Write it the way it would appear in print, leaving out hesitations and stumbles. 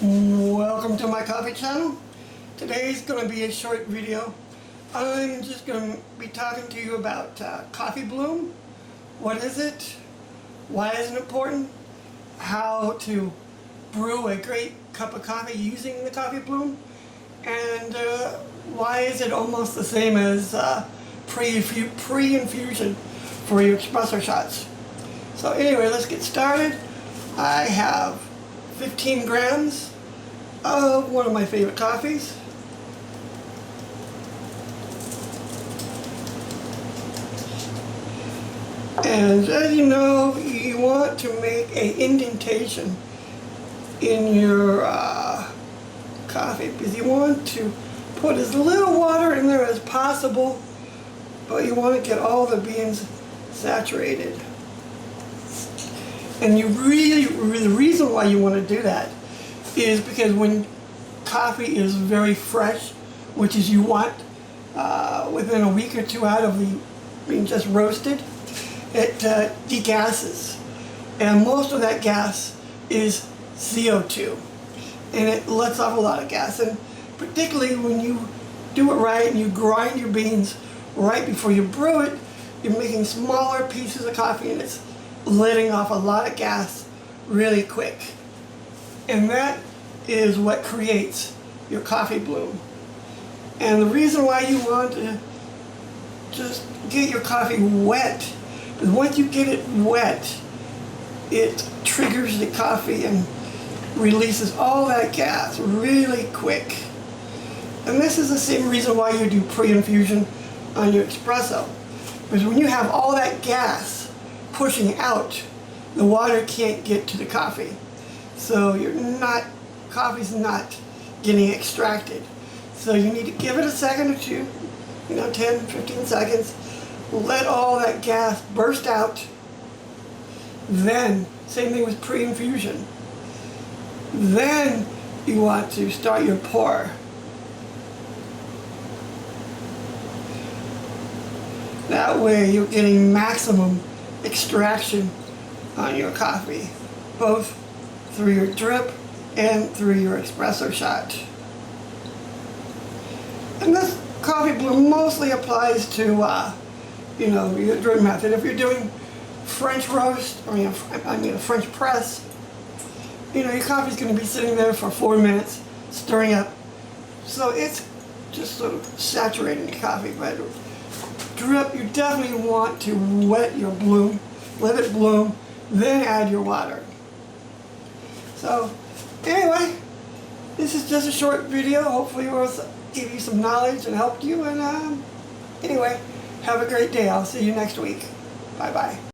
Welcome to my coffee channel. Today's going to be a short video. I'm just going to be talking to you about coffee bloom. What is it? Why is it important? How to brew a great cup of coffee using the coffee bloom. And why is it almost the same as pre-infusion for your espresso shots. So anyway, let's get started. I have 15 grams of one of my favorite coffees. And as you know, you want to make an indentation in your coffee because you want to put as little water in there as possible, but you want to get all the beans saturated. And the reason why you want to do that is because when coffee is very fresh, which is you want within a week or two out of the being just roasted, it degasses. And most of that gas is CO2. And it lets off a lot of gas. And particularly when you do it right and you grind your beans right before you brew it, you're making smaller pieces of coffee and it's letting off a lot of gas really quick. And that is what creates your coffee bloom. And the reason why you want to just get your coffee wet is once you get it wet, it triggers the coffee and releases all that gas really quick. And this is the same reason why you do pre-infusion on your espresso. Because when you have all that gas pushing out, the water can't get to the coffee. So coffee's not getting extracted. So you need to give it a second or two, 10, 15 seconds, let all that gas burst out. Then, same thing with pre-infusion. Then you want to start your pour. That way you're getting maximum extraction on your coffee, both through your drip and through your espresso shot. And this coffee bloom mostly applies to your drip method. If you're doing French roast, a French press, your coffee's going to be sitting there for 4 minutes, stirring up. So it's just sort of saturating the coffee. But drip, you definitely want to wet your bloom, let it bloom, then add your water. So anyway, this is just a short video. Hopefully it will give you some knowledge and help you. And anyway, have a great day. I'll see you next week. Bye-bye.